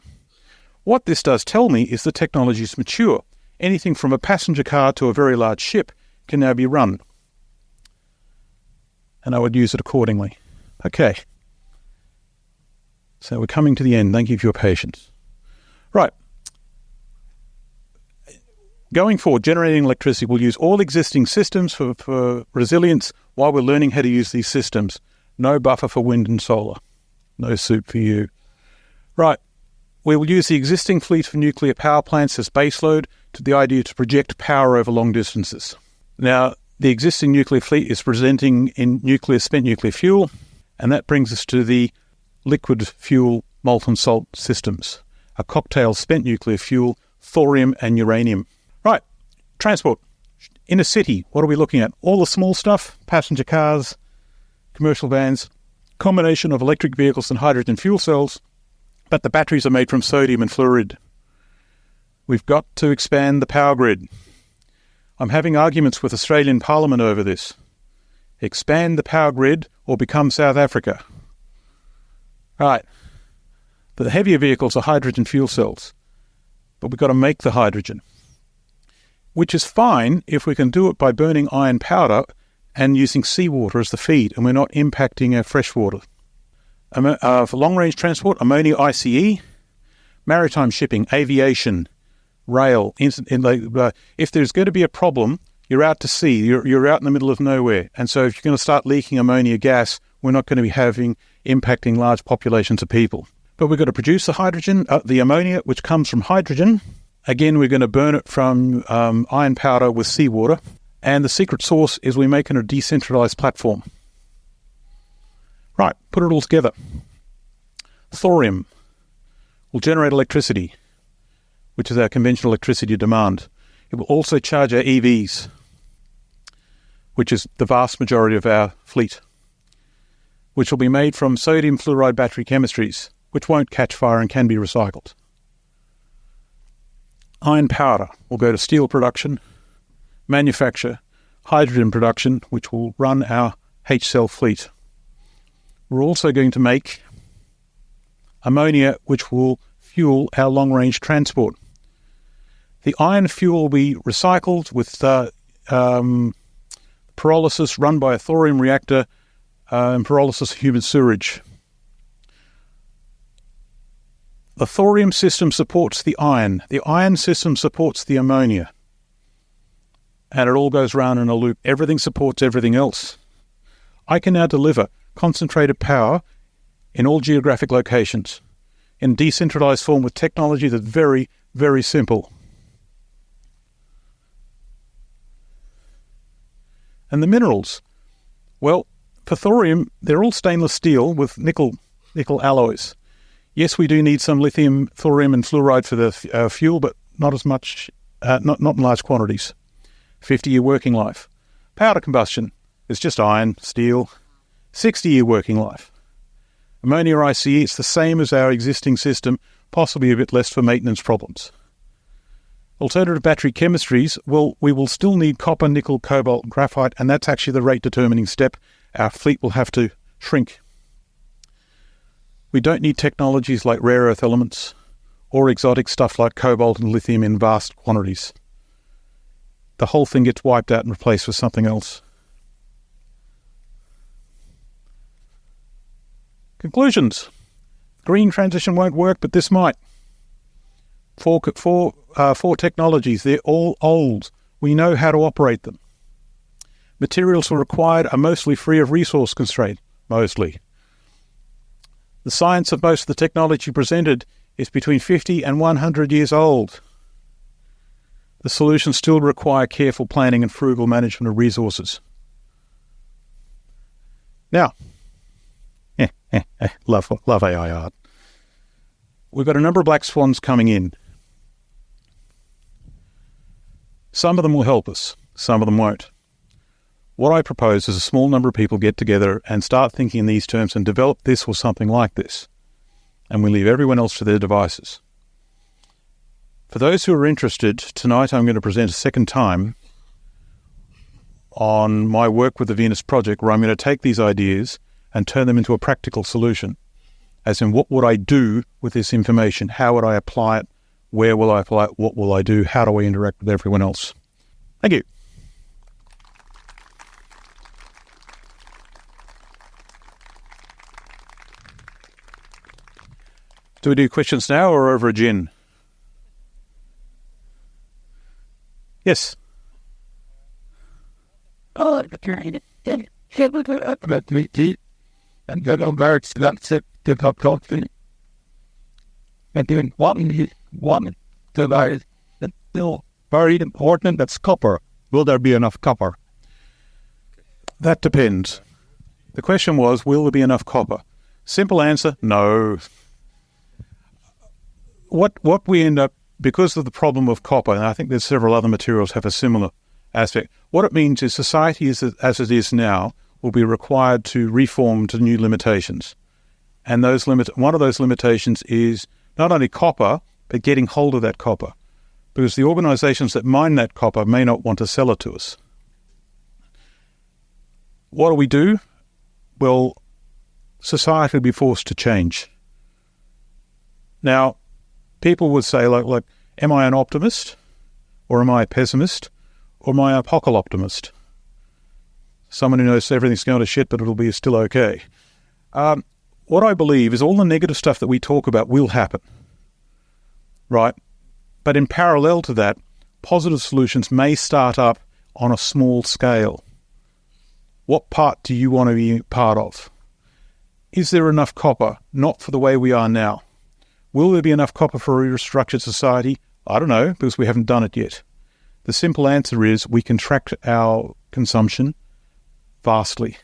What this does tell me is the technology is mature. anything from a passenger car to a very large ship can now be run. And I would use it accordingly. Okay. So we're coming to the end. Thank you for your patience. Right. Going forward, generating electricity, we'll use all existing systems for resilience while we're learning how to use these systems. No buffer for wind and solar. No soup for you. Right. We will use the existing fleet of nuclear power plants as baseload to the idea to project power over long distances. Now, the existing nuclear fleet is presenting in spent nuclear fuel, and that brings us to the liquid fuel molten salt systems, a cocktail of spent nuclear fuel, thorium and uranium. Right, transport. In a city, what are we looking at? All the small stuff, passenger cars, commercial vans, combination of electric vehicles and hydrogen fuel cells, but the batteries are made from sodium and fluoride. We've got to expand the power grid. I'm having arguments with Australian Parliament over this. Expand the power grid or become South Africa. Right. The heavier vehicles are hydrogen fuel cells, but we've got to make the hydrogen, which is fine if we can do it by burning iron powder and using seawater as the feed, and we're not impacting our fresh water. For long-range transport, ammonia ICE, maritime shipping, aviation, rail. If there's going to be a problem, you're out to sea, you're out in the middle of nowhere. And so if you're going to start leaking ammonia gas, we're not going to be impacting large populations of people. But we've got to produce the hydrogen, the ammonia, which comes from hydrogen. Again, we're going to burn it from iron powder with seawater. And the secret sauce is we make it a decentralized platform. Right, put it all together. Thorium will generate electricity, which is our conventional electricity demand. It will also charge our EVs, which is the vast majority of our fleet, which will be made from sodium fluoride battery chemistries, which won't catch fire and can be recycled. Iron powder will go to steel production, manufacture, hydrogen production, which will run our H-cell fleet. We're also going to make ammonia, which will fuel our long-range transport. The iron fuel will be recycled with pyrolysis run by a thorium reactor and pyrolysis of human sewage. The thorium system supports the iron system supports the ammonia, and it all goes round in a loop. Everything supports everything else. I can now deliver concentrated power in all geographic locations in decentralized form with technology that's very, very simple. And the minerals, well, for thorium, they're all stainless steel with nickel alloys. Yes, we do need some lithium, thorium, and fluoride for the fuel, but not as much, not in large quantities. 50-year working life. Powder combustion is just iron, steel. 60-year working life. Ammonia ICE, it's the same as our existing system, possibly a bit less for maintenance problems. Alternative battery chemistries, well, we will still need copper, nickel, cobalt, and graphite, and that's actually the rate-determining step. Our fleet will have to shrink. We don't need technologies like rare earth elements or exotic stuff like cobalt and lithium in vast quantities. The whole thing gets wiped out and replaced with something else. Conclusions. Green transition won't work, but this might. Four technologies, they're all old. We know how to operate them. Materials required are mostly free of resource constraint, mostly. The science of most of the technology presented is between 50 and 100 years old. The solutions still require careful planning and frugal management of resources. Now, love AI art. We've got a number of black swans coming in. Some of them will help us, some of them won't. What I propose is a small number of people get together and start thinking in these terms and develop this or something like this. And we leave everyone else to their devices. For those who are interested, tonight I'm going to present a second time on my work with the Venus Project, where I'm going to take these ideas and turn them into a practical solution. As in, what would I do with this information? How would I apply it? Where will I apply it? What will I do? How do I interact with everyone else? Thank you. Do we do questions now or over a gin? Yes. And then I'm very expensive to the company. And then one that is still very important, that's copper. Will there be enough copper? That depends. The question was, will there be enough copper? Simple answer, no. What we end up, because of the problem of copper, and I think there's several other materials have a similar aspect, what it means is society as it is now will be required to reform to new limitations. And one of those limitations is not only copper, but getting hold of that copper. Because the organizations that mine that copper may not want to sell it to us. What do we do? Well, society will be forced to change. Now, people would say, like, am I an optimist? Or am I a pessimist? Or am I a apocalyptimist? Someone who knows everything's going to shit, but it'll be still okay. What I believe is all the negative stuff that we talk about will happen, right? But in parallel to that, positive solutions may start up on a small scale. What part do you want to be part of? Is there enough copper? Not for the way we are now. Will there be enough copper for a restructured society? I don't know, because we haven't done it yet. The simple answer is we contract our consumption vastly.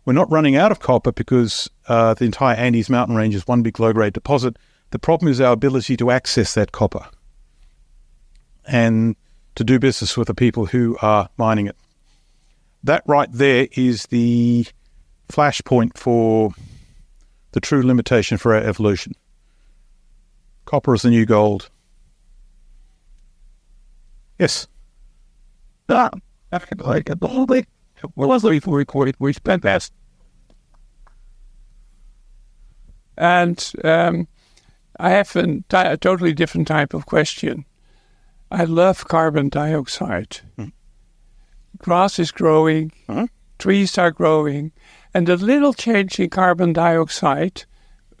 We're not running out of copper because the entire Andes mountain range is one big low-grade deposit. The problem is our ability to access that copper and to do business with the people who are mining it. That right there is the flashpoint for the true limitation for our evolution. Copper is the new gold. Yes. We spent that. And I have a totally different type of question. I love carbon dioxide. Grass is growing, trees are growing, and a little change in carbon dioxide,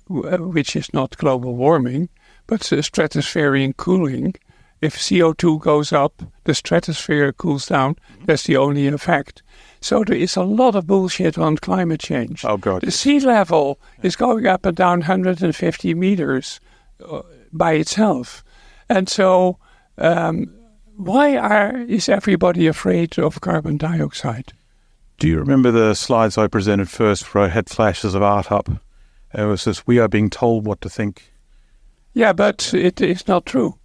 which is not global warming, but stratospheric cooling. If CO2 goes up, the stratosphere cools down. That's the only effect. So there is a lot of bullshit on climate change. Oh, God. The sea level is going up and down 150 meters by itself. And so why is everybody afraid of carbon dioxide? Do you remember the slides I presented first where I had flashes of art up? It was this, we are being told what to think. Yeah, but it is not true.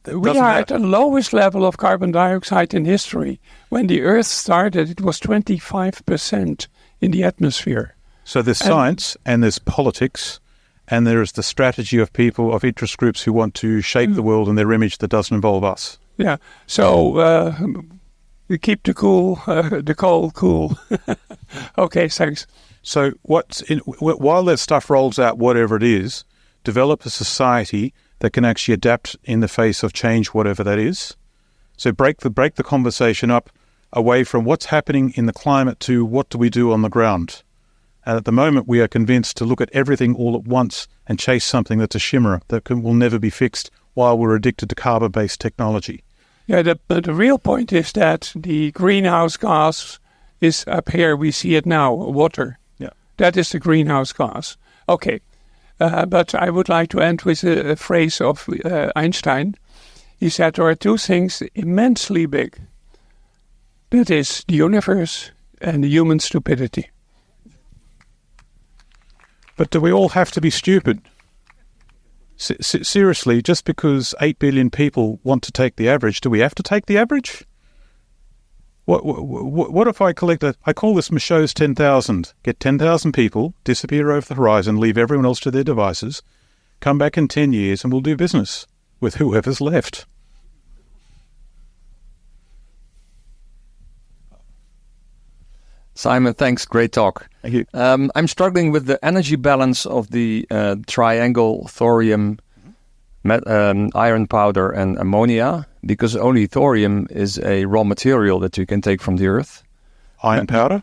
We are at the lowest level of carbon dioxide in history. When the Earth started, it was 25% in the atmosphere. So there's science and there's politics and there's the strategy of people, of interest groups who want to shape the world in their image that doesn't involve us. Yeah, so keep the coal cool. Okay, thanks. So while that stuff rolls out, whatever it is, develop a society that can actually adapt in the face of change, whatever that is. So break the conversation up away from what's happening in the climate to what do we do on the ground. And at the moment, we are convinced to look at everything all at once and chase something that's a chimera that will never be fixed while we're addicted to carbon-based technology. Yeah, the real point is that the greenhouse gas is up here. We see it now, water. Yeah, that is the greenhouse gas. Okay. But I would like to end with a phrase of Einstein. He said there are two things immensely big. That is the universe and the human stupidity. But do we all have to be stupid? Seriously, just because 8 billion people want to take the average, do we have to take the average? What if I I call this Michaux 10,000. Get 10,000 people, disappear over the horizon, leave everyone else to their devices, come back in 10 years and we'll do business with whoever's left. Simon, thanks. Great talk. Thank you. I'm struggling with the energy balance of the triangle thorium iron powder and ammonia, because only thorium is a raw material that you can take from the earth. Iron powder?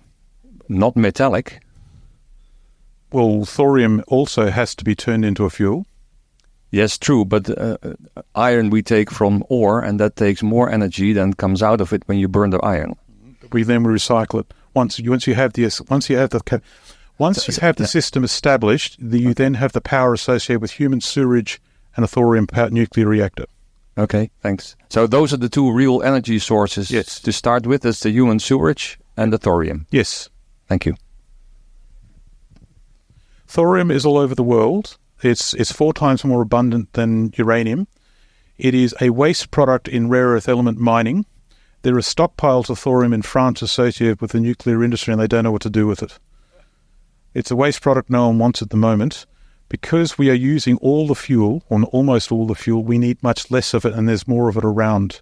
Not metallic. Well, thorium also has to be turned into a fuel. Yes, true, but iron we take from ore, and that takes more energy than comes out of it when you burn the iron. We then recycle it. Once you have the system established, you then have the power associated with human sewerage and a thorium-powered nuclear reactor. Okay, thanks. So those are the two real energy sources. Yes. To start with, is the human sewerage and the thorium. Yes. Thank you. Thorium is all over the world. It's 4 times more abundant than uranium. It is a waste product in rare earth element mining. There are stockpiles of thorium in France associated with the nuclear industry, and they don't know what to do with it. It's a waste product no one wants at the moment. Because we are using all the fuel, or almost all the fuel, we need much less of it, and there's more of it around.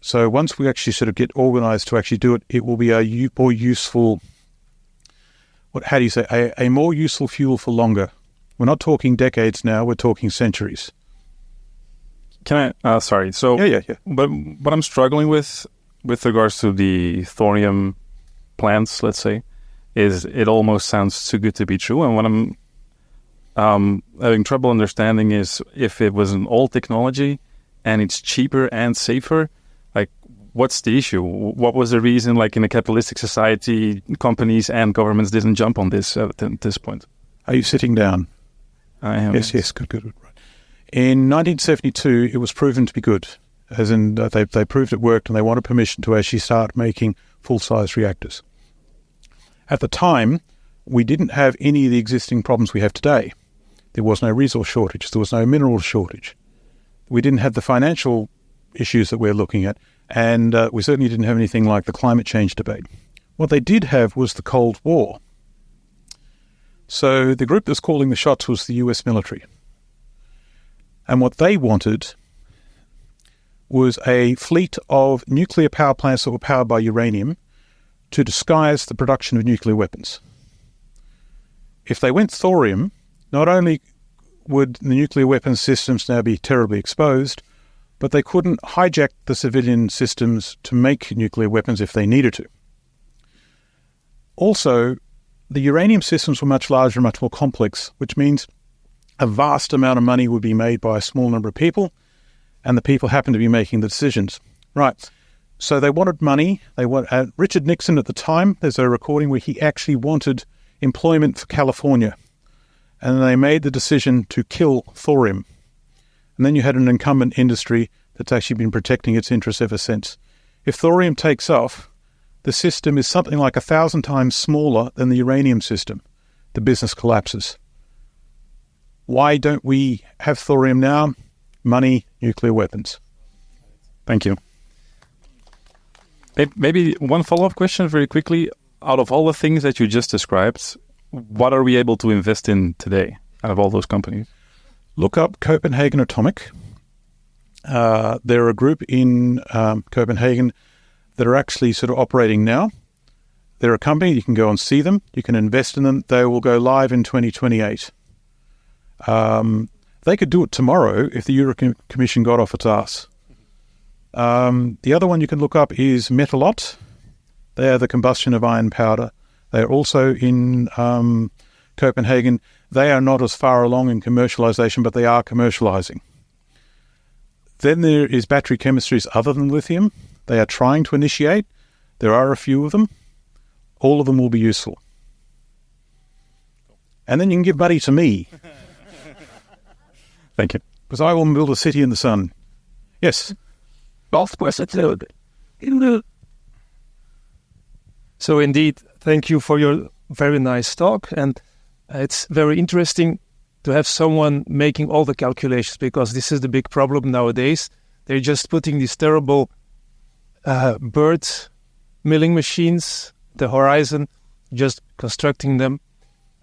So once we actually sort of get organised to actually do it, it will be a more useful, a more useful fuel for longer. We're not talking decades now, we're talking centuries. Can I, sorry, so, Yeah. But what I'm struggling with regards to the thorium plants, let's say, is it almost sounds too good to be true. And what I'm having trouble understanding is if it was an old technology and it's cheaper and safer, like what's the issue? What was the reason, like in a capitalistic society, companies and governments didn't jump on this at this point? Are you sitting down? I am. Yes, good. Right. In 1972, it was proven to be good, as in they proved it worked, and they wanted permission to actually start making full-size reactors. At the time, we didn't have any of the existing problems we have today. There was no resource shortage. There was no mineral shortage. We didn't have the financial issues that we're looking at, and we certainly didn't have anything like the climate change debate. What they did have was the Cold War. So the group that's calling the shots was the US military. And what they wanted was a fleet of nuclear power plants that were powered by uranium to disguise the production of nuclear weapons. If they went thorium, not only would the nuclear weapons systems now be terribly exposed, but they couldn't hijack the civilian systems to make nuclear weapons if they needed to. Also, the uranium systems were much larger and much more complex, which means a vast amount of money would be made by a small number of people, and the people happened to be making the decisions. Right. So they wanted money. Richard Nixon at the time, there's a recording where he actually wanted employment for California. And they made the decision to kill thorium. And then you had an incumbent industry that's actually been protecting its interests ever since. If thorium takes off, the system is something like 1,000 times smaller than the uranium system. The business collapses. Why don't we have thorium now? Money, nuclear weapons. Thank you. Maybe one follow-up question very quickly. Out of all the things that you just described, what are we able to invest in today out of all those companies? Look up Copenhagen Atomic. They're a group in Copenhagen that are actually sort of operating now. They're a company. You can go and see them. You can invest in them. They will go live in 2028. They could do it tomorrow if the European Commission got off its ass. The other one you can look up is Metalot. They are the combustion of iron powder. They are also in Copenhagen. They are not as far along in commercialization, but they are commercializing. Then there is battery chemistries other than lithium. They are trying to initiate. There are a few of them. All of them will be useful. And then you can give money to me. Thank you. Because I will build a city in the sun. Yes. So indeed, thank you for your very nice talk. And it's very interesting to have someone making all the calculations, because this is the big problem nowadays. They're just putting these terrible bird milling machines, the horizon, just constructing them.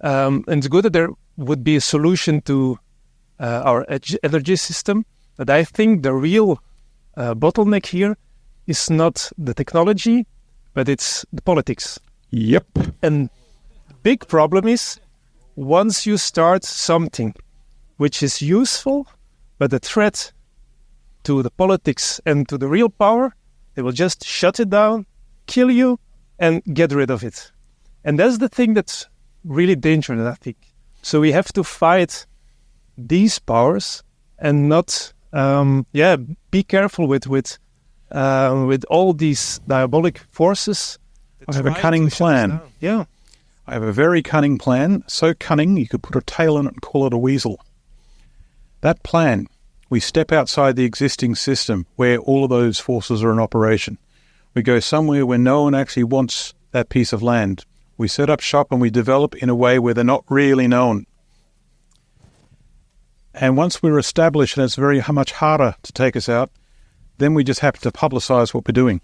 And it's good that there would be a solution to our energy system. But I think the real bottleneck here is not the technology, but it's the politics. Yep. And the big problem is, once you start something which is useful, but the threat to the politics and to the real power, they will just shut it down, kill you, and get rid of it. And that's the thing that's really dangerous, I think. So we have to fight these powers and not, be careful with all these diabolic forces. I have a cunning plan. Yeah. I have a very cunning plan, so cunning you could put a tail on it and call it a weasel. That plan, we step outside the existing system where all of those forces are in operation. We go somewhere where no one actually wants that piece of land. We set up shop and we develop in a way where they're not really known. And once we're established and it's very much harder to take us out, then we just have to publicize what we're doing.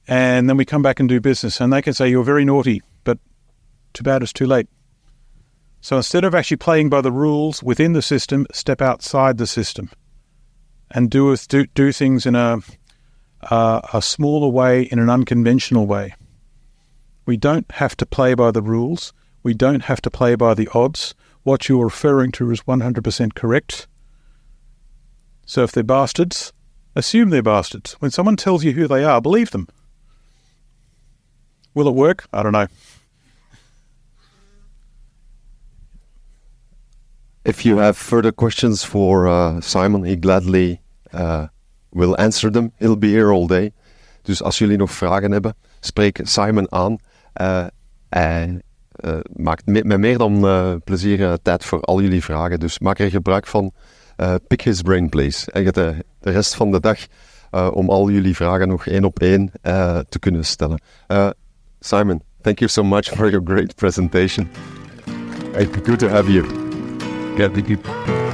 And then we come back and do business. And they can say, you're very naughty, but too bad it's too late. So instead of actually playing by the rules within the system, step outside the system and do things in a smaller way, in an unconventional way. We don't have to play by the rules. We don't have to play by the odds. What you're referring to is 100% correct. So if they're bastards, assume they're bastards. When someone tells you who they are, believe them. Will it work? I don't know. If you have further questions for Simon, he gladly will answer them. He'll be here all day. Dus als jullie nog vragen hebben, spreek Simon aan. Hij maakt met meer dan plezier tijd voor al jullie vragen. Dus maak er gebruik van. Pick his brain, please. En je hebt de rest van de dag om al jullie vragen nog één op één te kunnen stellen. Simon, thank you so much for your great presentation. It's good to have you. Yeah, thank you.